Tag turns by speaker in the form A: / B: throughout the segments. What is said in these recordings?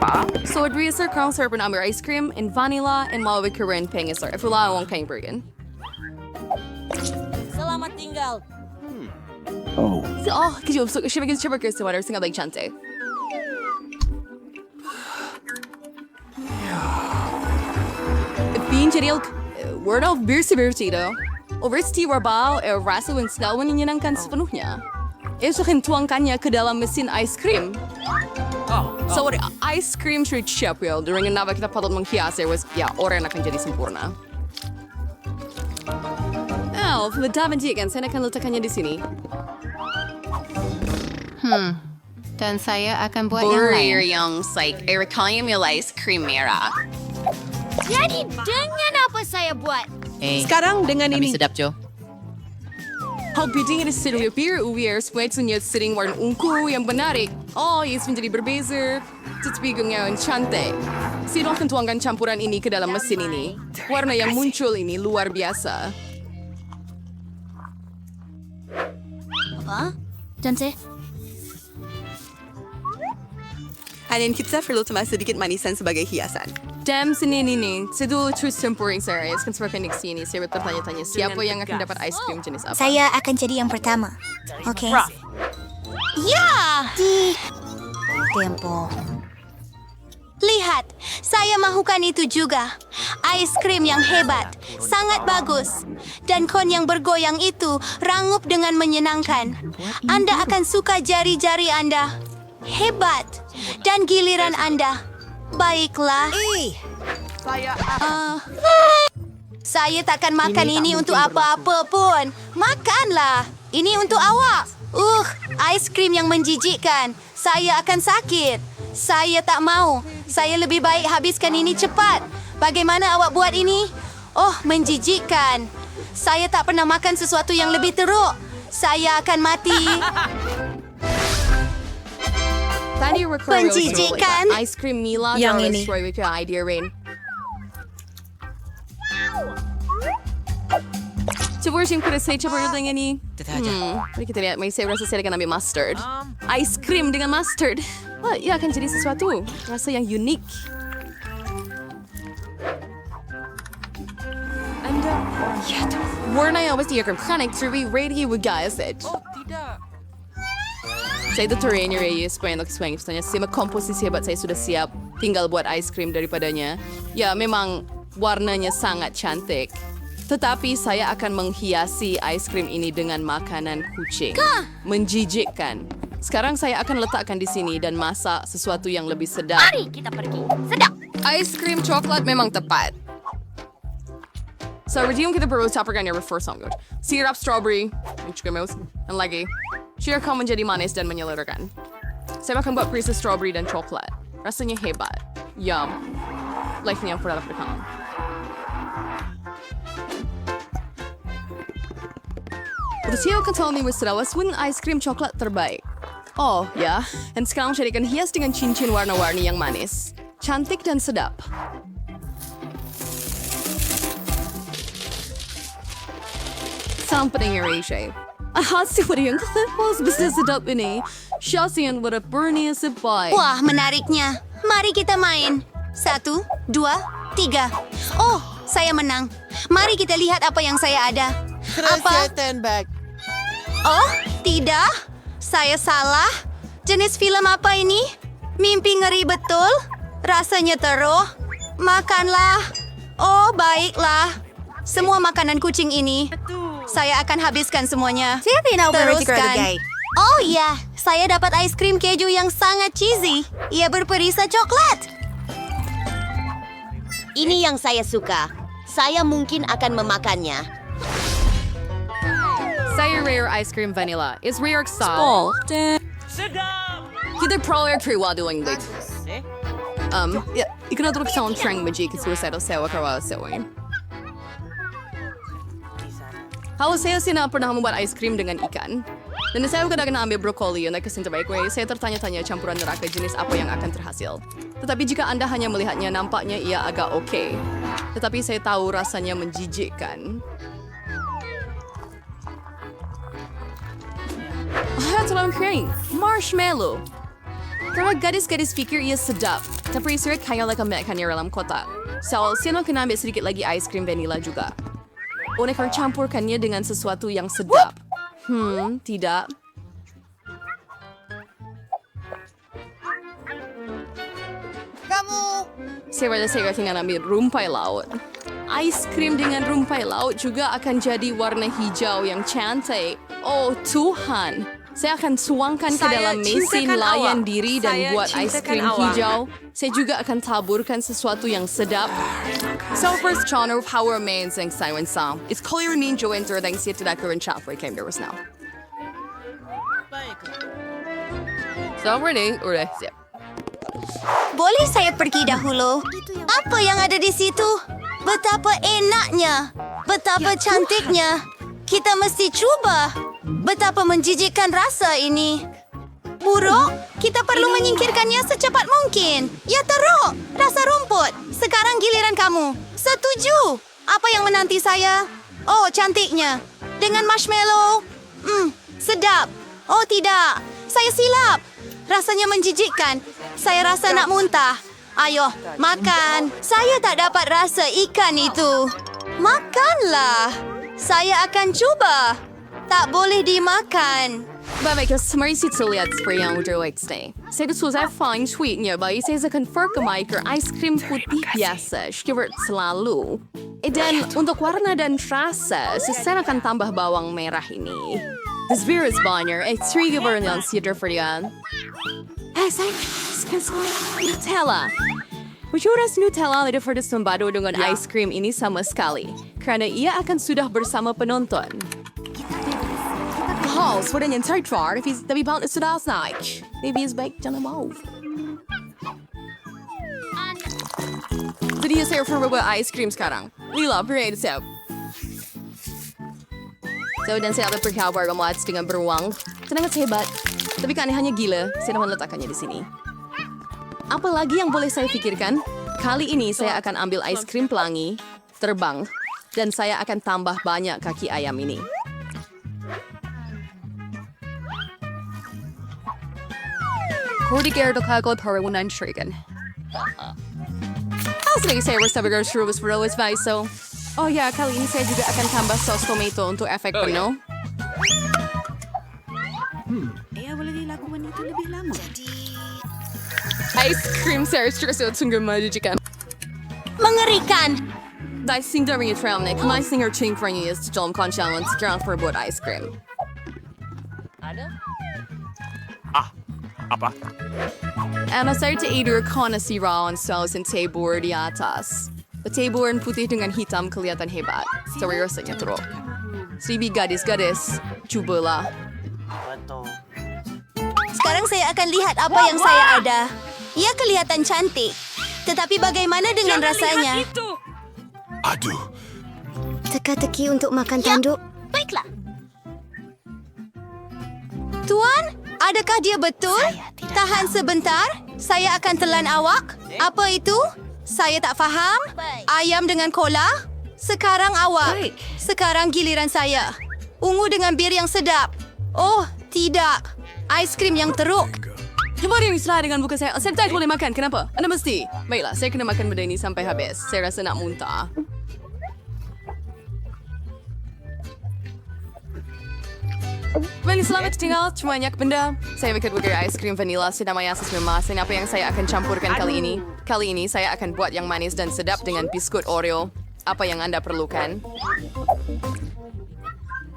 A: pa?
B: So, advisor crown serpent amber ice cream in vanilla and mawi karen pengisar. If wala akong kain burgen.
C: Selamat tinggal.
B: Oh, kasi yung shibigan shibigan sa water singa like chante. Bean jadi word of beer severity do. Oversti warbao rasa yung snawan niya ng kan sepenuhnya. Tuang kanya ke dalam mesin ice cream. So what ice cream street chef will during ang kita patut menghias was orang akan jadi sempurna. Oh, dapat kan saya akan letakkannya di sini.
D: Dan saya akan buat yang lain.
B: Yang like recalling your ice cream merah.
C: Jadi dengan apa saya buat?
A: Sekarang dengan ini.
D: Sedap, Jo.
B: How bidding it is sitting with beer uwier sweatsunya sitting warna ungu yang menarik. Oh, yes menjadi berbeza. Tetapi ngayon cantik. Sino akan tuangkan campuran ini ke dalam mesin ini? Warna yang muncul ini luar biasa.
C: Apa? Dan saya?
E: Alin kita perlu tambah sedikit manisan sebagai hiasan.
B: Damn sini ini, sedul true tempering series kan seperti sini. Saya bertanya-tanya siapa yang akan dapat ice cream jenis apa?
C: Saya akan jadi yang pertama. Oke. Ya! Tempo. Lihat, saya mahukan itu juga. Ice cream yang hebat, sangat bagus. Dan kon yang bergoyang itu rangup dengan menyenangkan. Anda akan suka jari-jari Anda. Hebat. Dan giliran Anda. Baiklah. Saya takkan makan ini untuk apa-apa pun. Makanlah. Ini untuk awak. Ice cream yang menjijikkan. Saya akan sakit. Saya tak mau. Saya lebih baik habiskan ini cepat. Bagaimana awak buat ini? Oh, menjijikkan. Saya tak pernah makan sesuatu yang lebih teruk. Saya akan mati.
B: Tadi
C: Penjijikan.
B: ice cream Mila
A: Yang
B: kalau
A: ini.
B: destroy with your idea rain. Coba sih pada saya coba dengan ini. Mari kita lihat. Saya rasa saya akan ambil mustard. Ice cream dengan mustard. Wah, ya akan jadi sesuatu. Rasa yang unik. Anda, ya tuh. Warna yang pasti akan kanak terbi radio guys. Saya itu terrainer ya, supaya untuk swing. Misalnya, saya komposisi hebat saya sudah siap. Tinggal buat ice cream daripadanya. Ya, memang warnanya sangat cantik. Tetapi saya akan menghiasi ice cream ini dengan makanan kucing. Menjijikkan. Sekarang saya akan letakkan di sini dan masak sesuatu yang lebih sedap.
C: Mari kita pergi. Sedap.
B: Ice cream coklat memang tepat. So, redeem kita perlu campurkan yang first song. Sirap strawberry. Dan lagi. Sheer akan menjadi manis dan menyeluruhkan. Saya akan buat perisa strawberry dan coklat. Rasanya hebat. Yum. Like-nya yang pernah pertama. Saya akan tell me was ice cream coklat terbaik. Oh, ya. Dan sekarang saya akan hias dengan cincin warna-warni yang manis. Cantik dan sedap. Sampai dengan Ray. Hasil yang kelepos bisa sedap ini. Syasian pada Bernie sebaik.
C: Wah, menariknya. Mari kita main. 1, 2, 3. Oh, saya menang. Mari kita lihat apa yang saya ada. Apa? Oh, tidak. Saya salah. Jenis film apa ini? Mimpi ngeri betul. Rasanya teruk. Makanlah. Oh, baiklah. Semua makanan kucing ini. Saya akan habiskan semuanya. Teruskan. Oh iya, saya dapat ice cream keju yang sangat cheesy. Ia berperisa coklat.
F: Ini yang saya suka. Saya mungkin akan memakannya.
B: Saya rare ice cream vanilla. Is rare salt. Kita proler triwa doing late. Ya, ikan atau sound trang magic suicide sewa kawa sewin. Kalau saya sih pernah membuat ice cream dengan ikan. Dan saya kadang-kadang ambil brokoli yang kesin terbaik way. Saya tertanya-tanya campuran neraka jenis apa yang akan terhasil. Tetapi jika Anda hanya melihatnya, nampaknya ia agak oke. Tetapi saya tahu rasanya menjijikkan. Terlalu kering. Marshmallow. Karena gadis-gadis pikir ia sedap, tapi istri kaya mekannya dalam kotak. So, saya akan ambil sedikit lagi ice cream vanilla juga. Mereka campurkannya dengan sesuatu yang sedap. Tidak. Saya tinggal ambil rumpai laut. Ice cream dengan rumpai laut juga akan jadi warna hijau yang cantik. Oh Tuhan, saya akan tuangkan ke dalam mesin layan diri dan buat ice cream hijau. Saya juga akan taburkan sesuatu yang sedap. So first genre of how amazing Simon Song. It's clear mean Joe enter than see to that current chat for came there was now. So ready, udah siap.
C: Boleh saya pergi dahulu? Apa yang ada di situ? Betapa enaknya. Betapa cantiknya. Kita mesti cuba. Betapa menjijikkan rasa ini. Buruk, kita perlu menyingkirkannya secepat mungkin. Ya teruk, rasa rumput. Sekarang giliran kamu. Setuju. Apa yang menanti saya? Oh, cantiknya. Dengan marshmallow. Sedap. Oh tidak, saya silap. Rasanya menjijikkan. Saya rasa nak muntah. Ayo, makan. Saya tak dapat rasa ikan itu. Makanlah. Saya akan cuba. Tak boleh dimakan.
B: Baik, mari kita lihat seperti yang udah stay. Saya susah find tweetnya, baik saya akan ke ice cream putih biasa, seperti selalu. Dan untuk warna dan rasa, saya akan tambah bawang merah ini. This beer is banyak. Trigger yang sider for yan. Saya Nutella. Ujuras Nutella tidak pernah sembado dengan ice cream ini sama sekali, karena ia akan sudah bersama penonton. Sudah yang tertuar, tapi bawang sudah naik. Maybe is baik jangan mau. Jadi saya berbuat ice cream sekarang. Lila, beri siap. So, dan saya akan berkabar dengan beruang. Sangat hebat. Tapi keanehannya gila, saya akan meletakkannya di sini. Apa lagi yang boleh saya pikirkan? Kali ini saya akan ambil ice cream pelangi, terbang, dan saya akan tambah banyak kaki ayam ini. Kordigerdokago perwunan shuriken. Lagi saya bersabar serus berlawis so. Oh ya, kali ini saya juga akan tambah sos tomato untuk efek penuh.
E: Boleh dilakukan itu lebih lama.
B: Ice cream saya terus sungguh menjijikan.
C: Mengerikan.
B: Dahil dari trail nih, kemarin singer ching for you is dalam konsyal untuk sekarang berbuat ice cream.
G: Apa?
B: Saya tidur karena si rawan saus dan tabur di atas. Taburan putih dengan hitam kelihatan hebat. Tapi rasanya teruk. Seribu gadis-gadis, cobalah.
C: Sekarang saya akan lihat apa yang saya ada. Ia kelihatan cantik. Tetapi bagaimana dengan rasanya?
G: Aduh.
C: Teka-teki untuk makan tanduk. Baiklah. Tuan, adakah dia betul? Tahan sebentar. Saya akan telan awak. Apa itu? Saya tak faham. Ayam dengan cola? Sekarang awak. Sekarang giliran saya. Ungu dengan bir yang sedap. Oh, tidak. Ice krim yang teruk.
B: Coba yang salah dengan buka saya. Saya tak boleh makan. Kenapa? Anda mesti. Baiklah, saya kena makan benda ini sampai habis. Saya rasa nak muntah. Baik, selamat tinggal. Cuma banyak benda. Saya bikin burger ice cream vanilla. Sedang mayasas memas. Dan apa yang saya akan campurkan kali ini? Kali ini saya akan buat yang manis dan sedap dengan biskut Oreo. Apa yang Anda perlukan?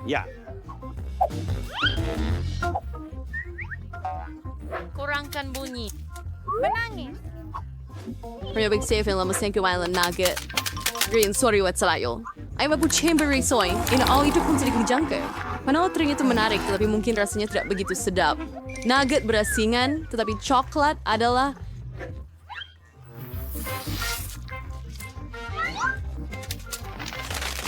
G: Ya.
F: Kurangkan bunyi.
B: Pernah big safe yang lemas yang kewailan nugget. Green, sorry what salayo. Ay mag-chamber soy. In all itu pun sedikit jangka. Panau ternyata menarik, tetapi mungkin rasanya tidak begitu sedap. Nugget berasingan, tetapi coklat adalah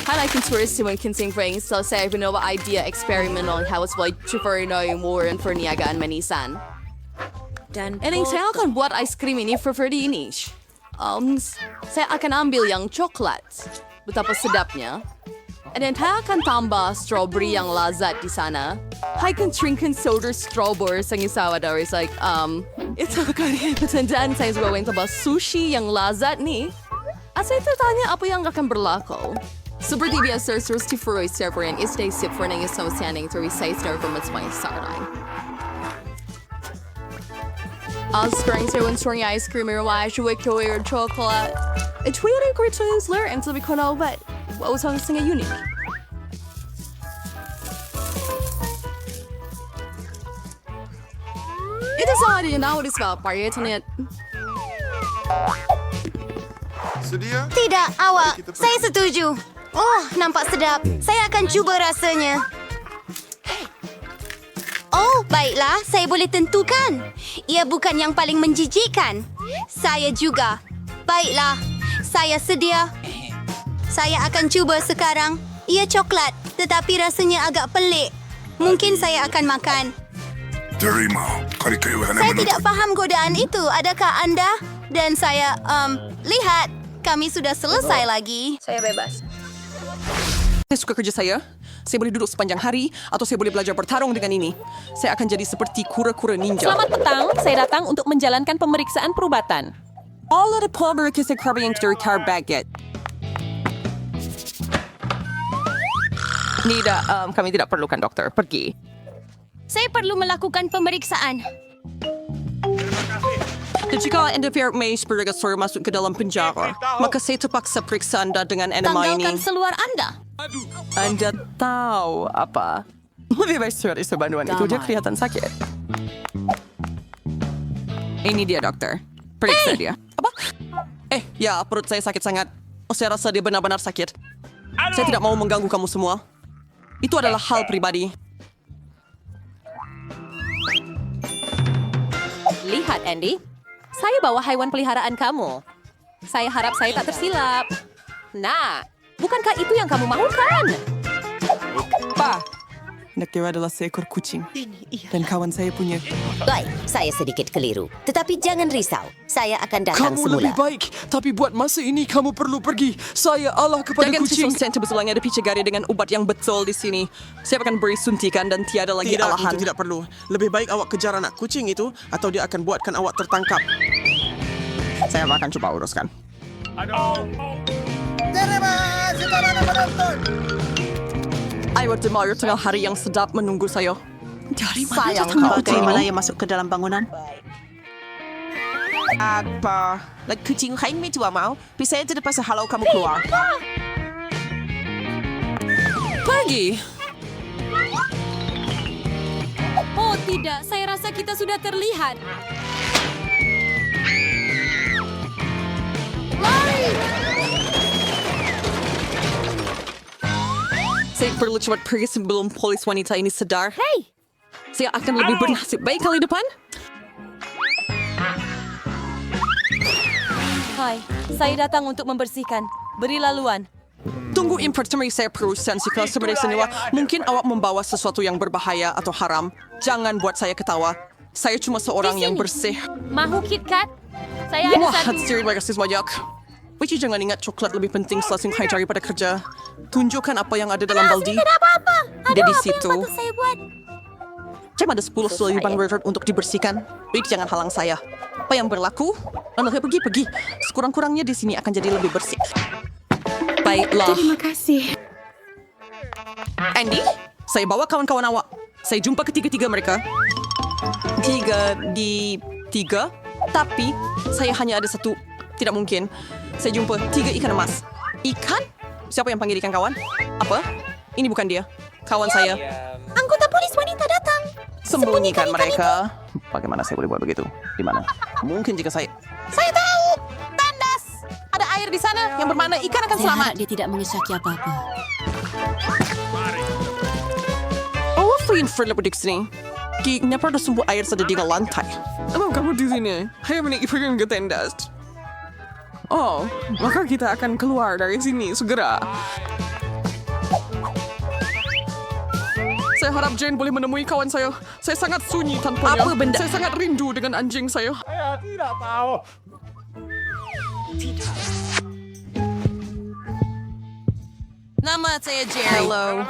B: highlighting tourists when consing rings, so saya benawa idea experimental how it's like to know more and for niagaan manisan. Dan saya akan buat ice cream ini for ini. Saya akan ambil yang coklat. Betapa sedapnya. And then saya akan tambah strawberry yang lazat di sana. I can drink soda strawberries ang isawa daw is like, Itu kali petandaan saya suka yang tebal sushi yang lazat nih. Saya tertanya apa yang akan berlaku. Seperti biasa, Steve server yang istay sip for nang isang sianang terisay server matsmay sarang. Sekarang saya wansuang ice cream rumah shuwek choir chocolate. Tweeting cartoons later and to be kono but what was something unique. Itu salah dia nawa di sebab internet.
G: Sedia?
C: Tidak, awak. Saya setuju. Oh, nampak sedap. Saya akan cuba rasanya. Oh, baiklah. Saya boleh tentukan. Ia bukan yang paling menjijikkan. Saya juga. Baiklah. Saya sedia. Saya akan cuba sekarang. Ia coklat, tetapi rasanya agak pelik. Mungkin saya akan makan.
G: Terima.
C: Saya tidak paham godaan itu. Adakah Anda? Dan saya, lihat. Kami sudah selesai lagi.
A: Saya bebas.
H: Saya suka kerja saya. Saya boleh duduk sepanjang hari atau saya boleh belajar bertarung dengan ini. Saya akan jadi seperti kura-kura ninja.
A: Selamat petang, saya datang untuk menjalankan pemeriksaan perubatan.
H: All the power kasi yang dari baget. Tidak, kami tidak perlukan dokter. Pergi.
C: Saya perlu melakukan pemeriksaan.
H: Dan jika Anda may spiragasor masuk ke dalam penjara, maka saya terpaksa periksa Anda dengan enema ini.
C: Tanggalkan seluar Anda.
H: Anda tahu apa? Lebih baik surat isi bantuan itu, dia kelihatan sakit. Ini dia, dokter. Periksa dia. Apa? Ya, perut saya sakit sangat. Saya rasa dia benar-benar sakit. Saya tidak mau mengganggu kamu semua. Itu adalah hal pribadi.
A: Lihat, Andy. Saya bawa hewan peliharaan kamu. Saya harap saya tak tersilap. Nah, bukankah itu yang kamu maukan?
H: Pak, anak dewa adalah seekor kucing. Dan kawan saya punya.
F: Baik, saya sedikit keliru. Tetapi jangan risau, saya akan datang
I: Kamu
F: semula.
I: lebih baik, tapi buat masa ini kamu perlu pergi. Saya Allah kepada
H: Jangan
I: kucing.
H: susah sebetulnya ada picagari dengan ubat yang betul di sini. Saya akan beri suntikan dan tiada lagi
I: Tidak,
H: alahan.
I: itu tidak perlu. Lebih baik awak kejar anak kucing itu, atau dia akan buatkan awak tertangkap.
H: Saya akan coba uruskan. Ayo Demar, tengah hari yang sedap menunggu saya. Dari mana datang kucing?
J: Bagaimana yang masuk ke dalam bangunan?
H: Apa? Like kucing kain mi tua mau? Bisa tidak pasal halau kamu keluar. Pergi.
A: Oh tidak, saya rasa kita sudah terlihat.
H: Saya perlu cepat pergi sebelum polis wanita ini sadar.
A: Hey!
H: Saya akan lebih bernasib baik kali depan.
A: Hai, saya datang untuk membersihkan. Beri laluan.
H: Tunggu impertemi saya perusahaan si customer senyawa. Mungkin awak membawa sesuatu yang berbahaya atau haram. Jangan buat saya ketawa. Saya cuma seorang yang bersih.
A: Mahu KitKat? Saya ada
H: Wah,
A: satu.
H: terima kasih banyak. Wiji jangan ingat coklat lebih penting selasing hai daripada kerja. Tunjukkan apa yang ada dalam baldi.
C: Tidak ada apa-apa.
H: Ada di situ.
C: Saya buat.
H: Cuma ada 10 selipan reserve untuk dibersihkan. Wait, jangan halang saya. Apa yang berlaku? Anak pergi. Sekurang-kurangnya di sini akan jadi lebih bersih. Baiklah.
A: Terima kasih.
H: Andy, saya bawa kawan-kawan awak. Saya jumpa ketiga-tiga mereka. 3 di 3. Tapi saya hanya ada 1. Tidak mungkin. Saya jumpa 3 ikan emas. Ikan? Siapa yang panggil ikan kawan? Apa? Ini bukan dia. Kawan saya.
C: Anggota polis wanita datang.
H: Sembunyikan mereka. Bagaimana saya boleh buat begitu? Di mana? Mungkin jika saya tahu! Tandas! Ada air di sana yang bermakna ikan akan selamat.
C: Dia tidak mengesaki apa-apa.
H: Oh, Flynn Fredler di sini. Kenapa ada sumber air ada di lantai? Emang kamu di sini? Hanya menikmati pergi ke Tandas. Oh, maka kita akan keluar dari sini segera. Saya harap Jane boleh menemui kawan saya. Saya sangat sunyi tanpanya. Apa benda? Saya sangat rindu dengan anjing saya. Saya tidak tahu. Nama saya Jerry. Hello.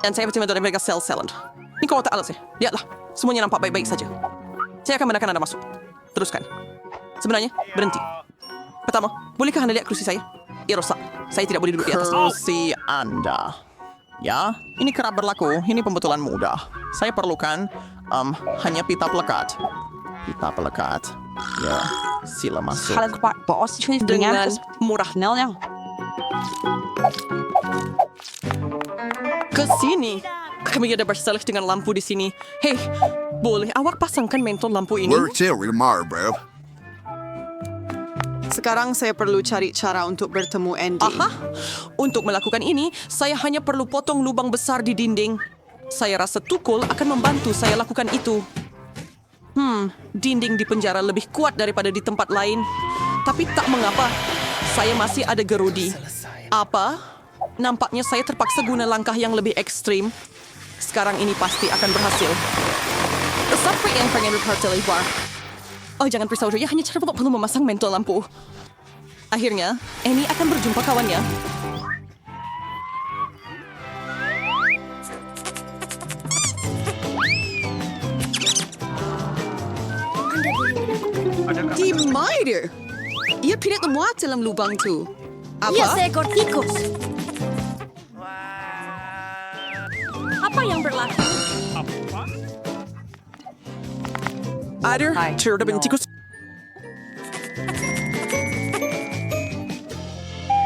H: Dan saya berterima dari mereka sel-selan. Ini kau tak alas ya? Lihatlah, semuanya nampak baik-baik saja. Saya akan menekan Anda masuk. Teruskan. Sebenarnya, berhenti. Pertama, bolehkah Anda lihat kerusi saya? Ia rosak. Saya tidak boleh duduk di atas.
J: Kerusi Anda. Ya, ini kerap berlaku. Ini pembetulan mudah. Saya perlukan hanya pita pelekat. Pita pelekat. Ya, sila masuk.
H: Dengan murah. Ke sini. Kami ada berselih dengan lampu di sini. Hei, boleh awak pasangkan mentol lampu ini?
G: We're Terry tomorrow, bro.
E: Sekarang saya perlu cari cara untuk bertemu Andy.
H: Aha, untuk melakukan ini, saya hanya perlu potong lubang besar di dinding. Saya rasa tukul akan membantu saya lakukan itu. Dinding di penjara lebih kuat daripada di tempat lain. Tapi tak mengapa, saya masih ada gerudi. Apa? Nampaknya saya terpaksa guna langkah yang lebih ekstrim. Sekarang ini pasti akan berhasil. Siapa yang pengen repair lebar? Oh, jangan risau, ya hanya cara perlu memasang mentol lampu. Akhirnya, Annie akan berjumpa kawannya.
E: Di mana? Ia tidak memuat dalam lubang tu. Apa?
C: Ia seekor tikus.
A: Apa yang berlaku?
H: Ada cerita tikus.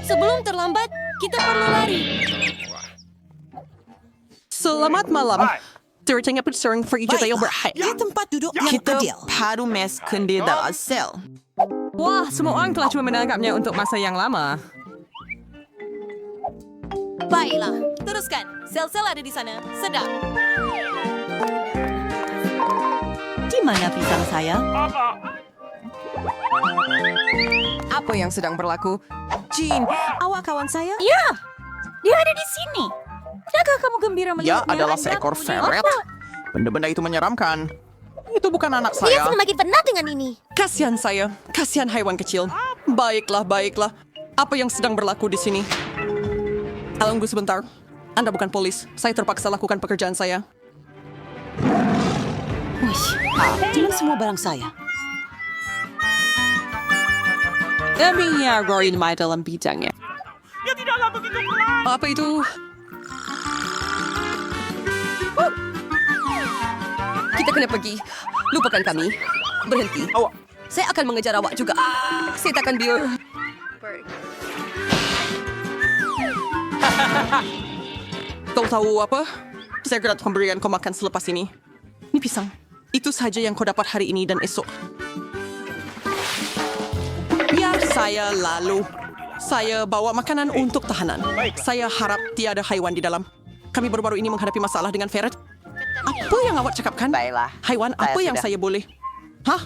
A: Sebelum terlambat, kita perlu lari.
H: Selamat malam. Tertanya peserang pergi tayo berhai.
K: Di tempat duduk yang
J: Kita
K: adil.
J: paru mes kendi dalam sel.
H: Wah, semua orang telah cuma menangkapnya untuk masa yang lama.
A: Baiklah, teruskan. Sel-sel ada di sana. Sedap.
K: Di mana pisang saya?
H: Apa yang sedang berlaku? Jean,
K: Awak kawan saya?
A: Ya, dia ada di sini. Tidakkah kamu gembira
J: Ya
A: melihatnya?
J: adalah seekor ferret. Benda-benda itu menyeramkan. Itu bukan anak
C: Dia
J: saya.
C: semakin penat dengan ini.
H: kasihan saya. Kasihan hewan kecil. Baiklah, baiklah. Apa yang sedang berlaku di sini? Tunggu sebentar. Anda bukan polis. Saya terpaksa lakukan pekerjaan saya.
K: Dengan semua barang saya.
H: Demi Roy Mai dalam bidangnya. Apa itu? Kita kena pergi. Lupakan kami. Berhenti. Saya akan mengejar awak juga. Saya takkan biar. Kau tahu apa? Saya akan memberikan kau makan selepas ini. Ini pisang. Itu saja yang kau dapat hari ini dan esok. Biar saya lalu. Saya bawa makanan untuk tahanan. Saya harap tiada haiwan di dalam. Kami baru-baru ini menghadapi masalah dengan ferret. Apa yang awak cakapkan?
J: Baiklah.
H: Haiwan apa yang saya boleh? Hah?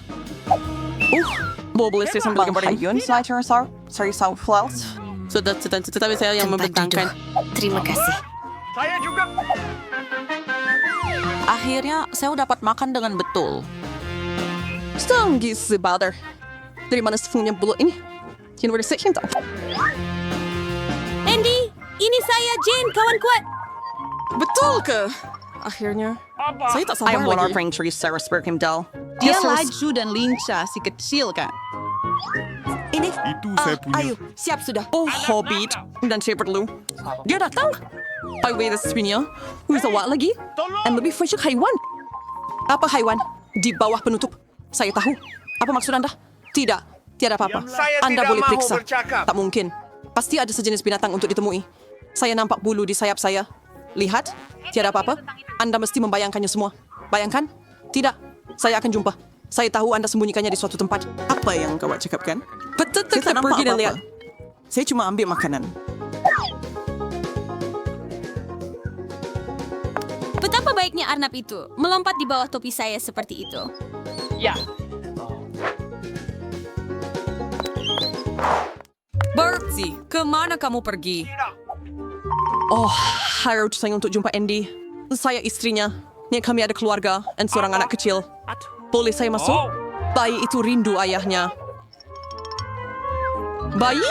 H: Boleh saya sambil gambar ini?
J: Sorry, flowers.
H: Sudah, tetapi saya yang membentangkan.
C: Terima kasih.
K: Akhirnya saya dapat makan dengan betul.
H: Stanggi sebalder. Dari mana sepunya bulu ini? Yang bersection tau.
A: Andy, ini saya Jane, kawan kuat.
H: Betul ke? Akhirnya. Saya tak sabar lagi. Prank tree Sarah Spurkim doll.
K: Dia laju dan lincah, si kecil kan?
H: Ini.
G: Itu saya punya.
H: Ayo, siap sudah. Oh, Hobbit. Dan saya perlu. Dia datang. I wait sebenarnya. Awak lagi. Dan lebih fresh haiwan. Apa haiwan? Di bawah penutup. Saya tahu. Apa maksud Anda? Tidak. Tiada apa-apa. Anda boleh periksa. Tak mungkin. Pasti ada sejenis binatang untuk ditemui. Saya nampak bulu di sayap saya. Lihat. Tiada apa-apa. Anda mesti membayangkannya semua. Bayangkan? Tidak. Saya akan jumpa. Saya tahu Anda sembunyikannya di suatu tempat.
I: Apa yang kau cakapkan?
H: Betul,
I: Saya tak nampak
H: pergi dan
I: apa-apa.
H: lihat.
I: Saya cuma ambil makanan.
A: Betapa baiknya Arnab itu melompat di bawah topi saya seperti itu.
H: Bertie, kemana kamu pergi? Oh, harus saya untuk jumpa Andy. Saya istrinya. Nih kami ada keluarga dan seorang anak kecil. Boleh saya masuk? Bayi itu rindu ayahnya. Bayi?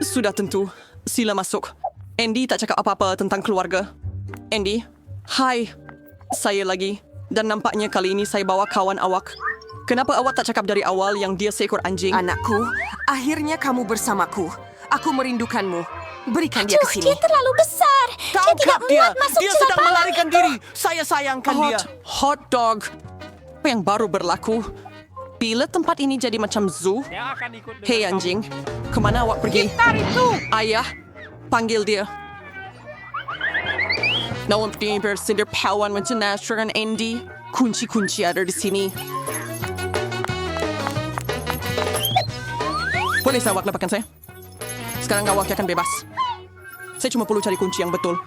H: Sudah tentu. Sila masuk. Andy tak cakap apa-apa tentang keluarga. Andy, hai. Saya lagi. Dan nampaknya kali ini saya bawa kawan awak. Kenapa awak tak cakap dari awal yang dia seekor anjing?
L: Anakku, akhirnya kamu bersamaku. Aku merindukanmu. Berikan dia ke sini.
C: Dia terlalu besar. Dia tidak muat masuk
J: Dia sedang
C: celah
J: melarikan diri. Saya sayangkan dia.
H: Hot dog. Apa yang baru berlaku? Bila tempat ini jadi macam zoo? Hei anjing, kemana awak pergi? Ayah, panggil dia. Nawan bersindir pawan macam Nasher dan Andy. Kunci-kunci ada di sini. Boleh saya awak lepaskan saya? Sekarang awak akan bebas. Saya cuma perlu cari kunci yang betul.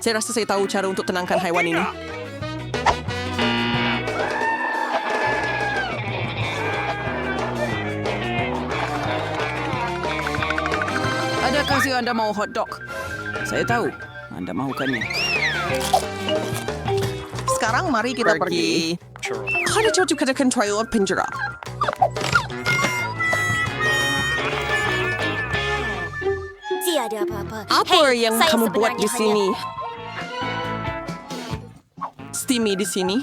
H: Saya rasa saya tahu cara untuk tenangkan haiwan ini.
E: Adakah Anda mau hotdog? Saya tahu. Anda mahukannya.
H: Sekarang mari kita pergi. Ada jauh juga dekat toilet penjara.
C: Tiada apa-apa.
H: Apa
C: Hei,
H: yang
C: saya
H: kamu buat di
C: sebenarnya
H: sini? Steamy di sini.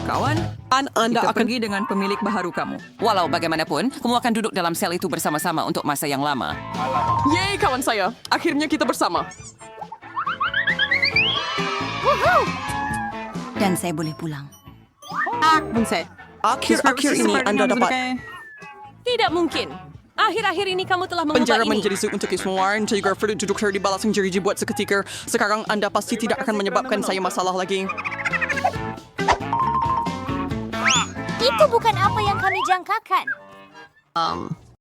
K: Kawan,
H: Anda
K: kita
H: akan
K: pergi dengan pemilik baharu kamu. Walau bagaimanapun, kamu akan duduk dalam sel itu bersama-sama untuk masa yang lama.
H: Yeay kawan saya, akhirnya kita bersama.
C: Dan saya boleh pulang.
H: Akhir-akhir ini Anda dapat
A: Tidak mungkin. Akhir-akhir ini kamu telah mengubah
H: penjara
A: ini.
H: menjadi suit untuk semua. Anda juga perlu duduk di balas yang jeriji buat seketika. Sekarang Anda pasti tidak akan menyebabkan saya masalah lagi.
C: Itu bukan apa yang kami jangkakan.